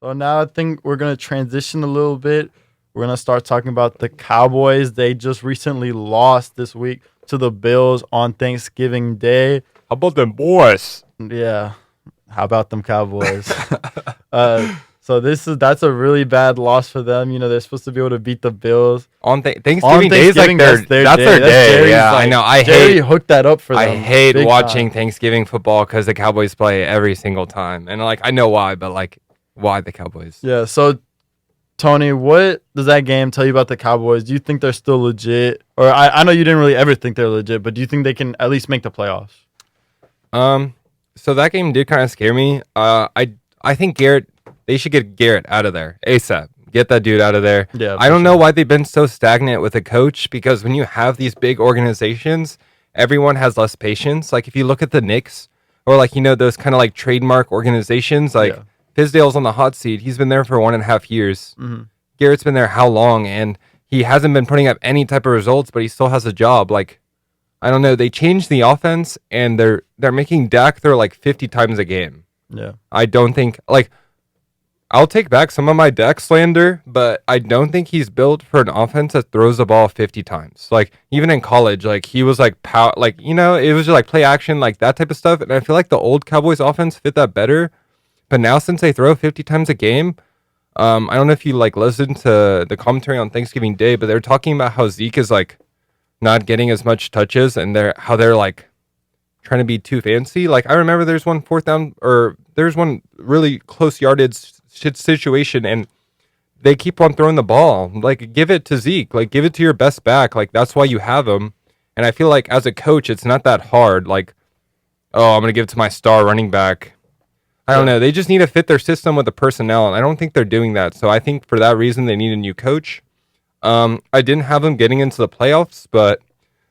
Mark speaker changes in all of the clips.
Speaker 1: So now I think we're going to transition a little bit. We're going to start talking about the Cowboys. They just recently lost this week to the Bills on Thanksgiving Day.
Speaker 2: How about them boys?
Speaker 1: Yeah. How about them Cowboys? So that's a really bad loss for them. You know, they're supposed to be able to beat the Bills.
Speaker 2: On Thanksgiving Day is like that's their day. Yeah, I know.
Speaker 1: Jerry hooked that up for them.
Speaker 2: I hate watching Thanksgiving football because the Cowboys play every single time. And like I know why, but like why the Cowboys?
Speaker 1: Yeah, so Tony, what does that game tell you about the Cowboys? Do you think they're still legit? Or I know you didn't really ever think they're legit, but do you think they can at least make the playoffs?
Speaker 2: So that game did kind of scare me. I think they should get Garrett out of there ASAP. Get that dude out of there.
Speaker 1: Yeah,
Speaker 2: I don't know why they've been so stagnant with a coach, because when you have these big organizations, everyone has less patience. Like if you look at the Knicks or like, you know, those kind of like trademark organizations, like Fizdale's on the hot seat. He's been there for 1.5 years. Mm-hmm. Garrett's been there how long? And he hasn't been putting up any type of results, but he still has a job. Like, I don't know. They changed the offense and they're making Dak throw like 50 times a game.
Speaker 1: Yeah.
Speaker 2: I don't think like I'll take back some of my Dak slander, but I don't think he's built for an offense that throws the ball 50 times. Like even in college, like he was like like, you know, it was just like play action, like that type of stuff. And I feel like the old Cowboys offense fit that better. But now since they throw 50 times a game, I don't know if you like listened to the commentary on Thanksgiving Day, but they're talking about how Zeke is like not getting as much touches and how they're like trying to be too fancy. Like I remember there's one there's one really close yardage situation and they keep on throwing the ball. Like give it to Zeke, like give it to your best back. Like that's why you have him. And I feel like as a coach, it's not that hard. Like, oh, I'm going to give it to my star running back. I don't know. They just need to fit their system with the personnel, and I don't think they're doing that. So I think for that reason, they need a new coach. I didn't have them getting into the playoffs, but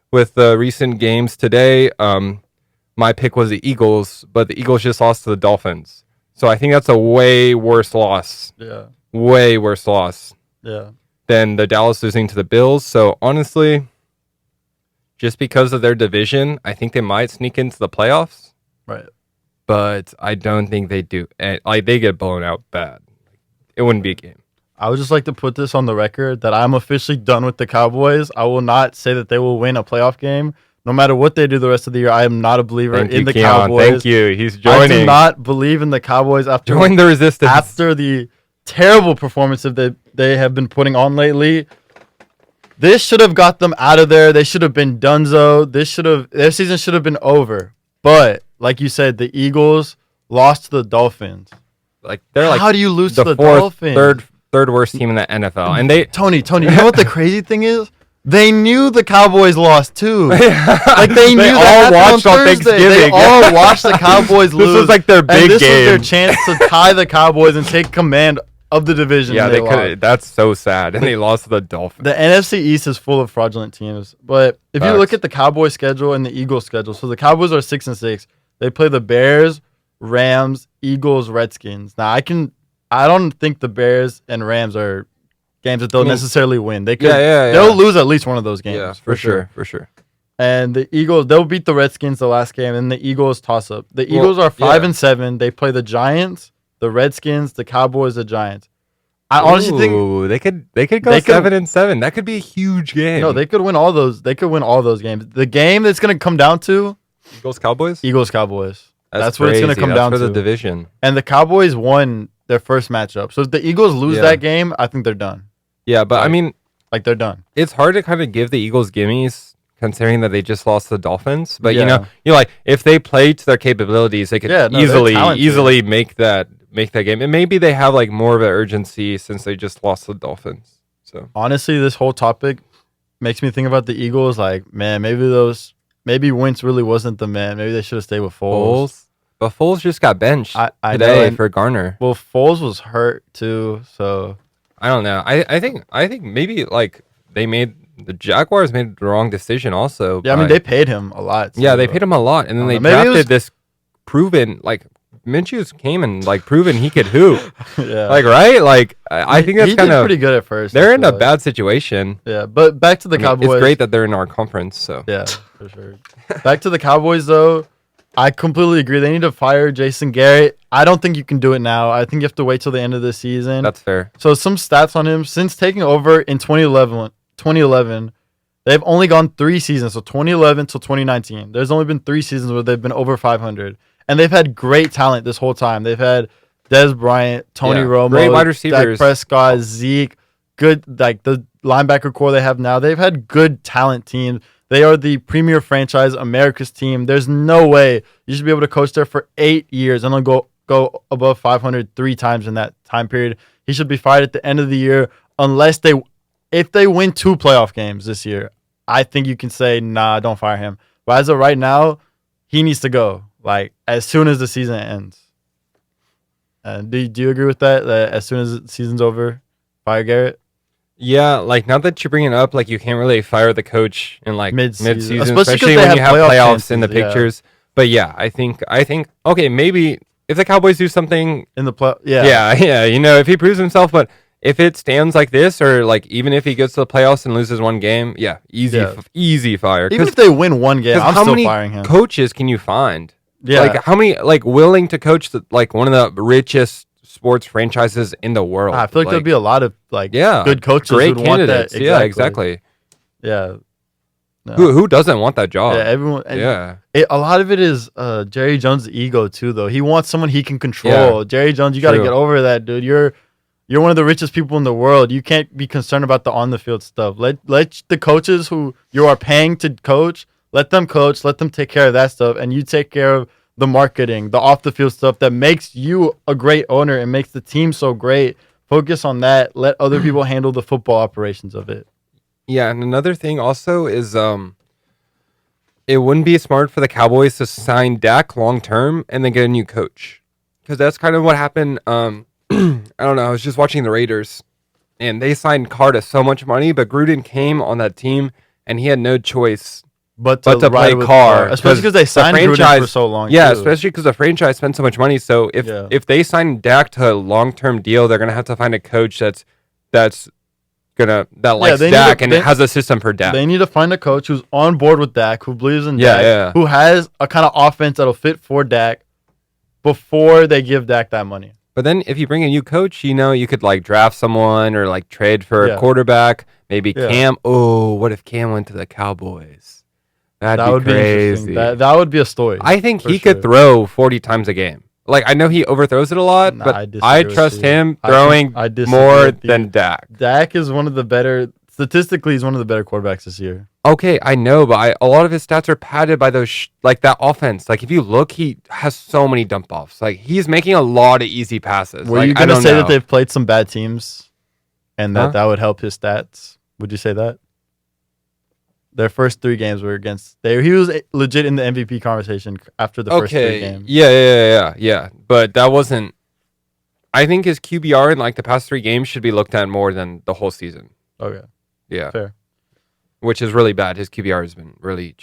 Speaker 2: with the recent games today, my pick was the Eagles, but the Eagles just lost to the Dolphins. So I think that's a way worse loss.
Speaker 1: Yeah.
Speaker 2: Way worse loss.
Speaker 1: Yeah.
Speaker 2: Than the Dallas losing to the Bills. So honestly, just because of their division, I think they might sneak into the playoffs.
Speaker 1: Right.
Speaker 2: But I don't think they do. Like they get blown out bad. It wouldn't be a game.
Speaker 1: I would just like to put this on the record that I'm officially done with the Cowboys. I will not say that they will win a playoff game. No matter what they do the rest of the year, I am not a believer in the Cowboys.
Speaker 2: Thank you. He's joining.
Speaker 1: I do not believe in the Cowboys after
Speaker 2: join the resistance.
Speaker 1: After the terrible performance that they have been putting on lately. This should have got them out of there. They should have been donezo. Their season should have been over. But like you said, the Eagles lost to the Dolphins.
Speaker 2: Like they're like
Speaker 1: how do you lose to the Dolphins?
Speaker 2: Third worst team in the NFL. And they
Speaker 1: Tony, you know what the crazy thing is? They knew the Cowboys lost too. Like they knew
Speaker 2: all watched on Thanksgiving.
Speaker 1: They all watched the Cowboys lose.
Speaker 2: This was like their big game.
Speaker 1: This was their chance to tie the Cowboys and take command of the division.
Speaker 2: Yeah, they could. That's so sad. And they lost to the Dolphins.
Speaker 1: The NFC East is full of fraudulent teams. But if you look at the Cowboys schedule and the Eagles schedule, so the Cowboys are 6-6. They play the Bears, Rams, Eagles, Redskins. Now I don't think the Bears and Rams are games that they'll necessarily win. They could. They'll lose at least one of those games.
Speaker 2: Yeah, for sure.
Speaker 1: And the Eagles, they'll beat the Redskins the last game, and the Eagles toss up. The Eagles are 5-7. They play the Giants, the Redskins, the Cowboys, the Giants. I honestly think
Speaker 2: they could go 7-7. That could be a huge game.
Speaker 1: No, they could win all those. They could win all those games. The game that's going to come down to
Speaker 2: Eagles Cowboys.
Speaker 1: That's what it's going to come down to.
Speaker 2: The division.
Speaker 1: And the Cowboys won their first matchup. So if the Eagles lose that game, I think they're done.
Speaker 2: Yeah, but I mean,
Speaker 1: like they're done.
Speaker 2: It's hard to kind of give the Eagles gimmies considering that they just lost to the Dolphins. But you know, like if they play to their capabilities, they could easily make that game. And maybe they have like more of an urgency since they just lost to the Dolphins. So
Speaker 1: honestly, this whole topic makes me think about the Eagles. Like, man, maybe Wentz really wasn't the man. Maybe they should have stayed with Foles.
Speaker 2: But Foles just got benched today for Garner.
Speaker 1: Well, Foles was hurt too, so
Speaker 2: I don't know. I think maybe like the Jaguars made the wrong decision also.
Speaker 1: Yeah, I mean they paid him a lot.
Speaker 2: Yeah, they paid him a lot, and then they drafted this proven like Minshew's came and like proven he could hoop.
Speaker 1: Yeah,
Speaker 2: like right, like I think that's kind of
Speaker 1: pretty good at first.
Speaker 2: They're in a bad situation.
Speaker 1: Yeah, but back to the Cowboys.
Speaker 2: It's great that they're in our conference. So
Speaker 1: yeah, for sure. Back to the Cowboys though. I completely agree. They need to fire Jason Garrett. I don't think you can do it now. I think you have to wait till the end of the season.
Speaker 2: That's fair.
Speaker 1: So some stats on him. Since taking over in 2011, they've only gone 3 seasons. So 2011 till 2019. There's only been 3 seasons where they've been over 500. And they've had great talent this whole time. They've had Des Bryant, Tony Romo,
Speaker 2: great wide receivers,
Speaker 1: Dak Prescott, Zeke, good, like the linebacker core they have now. They've had good talent teams. They are the premier franchise, America's team. There's no way you should be able to coach there for 8 years and then go above 500 3 times in that time period. He should be fired at the end of the year if they win 2 playoff games this year. I think you can say, nah, don't fire him. But as of right now, he needs to go, like, as soon as the season ends. Do you agree with that? That as soon as the season's over, fire Garrett?
Speaker 2: Yeah, like, now that you bring it up, like, you can't really fire the coach in, like, mid-season, especially when you have playoffs in the pictures. Yeah. But, yeah, I think, okay, maybe if the Cowboys do something
Speaker 1: in the play,
Speaker 2: yeah, if he proves himself, but if it stands like this, or, like, even if he gets to the playoffs and loses 1 game, easy fire.
Speaker 1: Even if they win 1 game, I'm still firing him.
Speaker 2: How many coaches can you find?
Speaker 1: Yeah.
Speaker 2: Like, how many, like, willing to coach, like, one of the richest sports franchises in the world?
Speaker 1: I feel like there'd be a lot of, like, good coaches
Speaker 2: great
Speaker 1: who'd
Speaker 2: candidates.
Speaker 1: Want that.
Speaker 2: Yeah, exactly.
Speaker 1: Yeah. No.
Speaker 2: Who doesn't want that job?
Speaker 1: Yeah, everyone. A lot of it is Jerry Jones' ego, too, though. He wants someone he can control. Yeah, Jerry Jones, you got to get over that, dude. You're one of the richest people in the world. You can't be concerned about the on-the-field stuff. Let the coaches who you are paying to coach, let them coach, let them take care of that stuff, and you take care of the marketing, the off-the-field stuff that makes you a great owner and makes the team so great. Focus on that. Let other people handle the football operations of it.
Speaker 2: Yeah, and another thing also is it wouldn't be smart for the Cowboys to sign Dak long-term and then get a new coach. Because that's kind of what happened. I don't know. I was just watching the Raiders, and they signed Carr to so much money, but Gruden came on that team, and he had no choice but to play Carr,
Speaker 1: especially because they signed Gruden for so long.
Speaker 2: Yeah, too. Especially because the franchise spent so much money. So if they sign Dak to a long-term deal, they're gonna have to find a coach that likes Dak and has a system for Dak.
Speaker 1: They need to find a coach who's on board with Dak, who believes in Dak, who has a kind of offense that'll fit for Dak before they give Dak that money.
Speaker 2: But then if you bring a new coach, you could, like, draft someone or, like, trade for a quarterback. Maybe Cam. Oh, what if Cam went to the Cowboys? That would be crazy.
Speaker 1: That would be a story.
Speaker 2: I think he could throw 40 times a game. Like, I know he overthrows it a lot, but I trust him throwing more than Dak.
Speaker 1: Dak is one of the better, statistically, he's one of the better quarterbacks this year.
Speaker 2: Okay, I know, but a lot of his stats are padded by those, like, that offense. Like, if you look, he has so many dump offs. Like, he's making a lot of easy passes.
Speaker 1: Were you going to say that they've played some bad teams and that would help his stats? Would you say that? Their first 3 games were against. He was legit in the MVP conversation after the first 3 games.
Speaker 2: Yeah. But that wasn't. I think his QBR in, like, the past 3 games should be looked at more than the whole season.
Speaker 1: Okay.
Speaker 2: Yeah.
Speaker 1: Fair.
Speaker 2: Which is really bad. His QBR has been really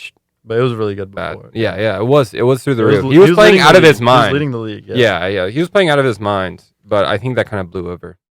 Speaker 1: but it was really good
Speaker 2: bad.
Speaker 1: before.
Speaker 2: Yeah. It was through the roof. He was playing out of his mind.
Speaker 1: He was leading the league.
Speaker 2: Yeah. He was playing out of his mind, but I think that kind of blew over.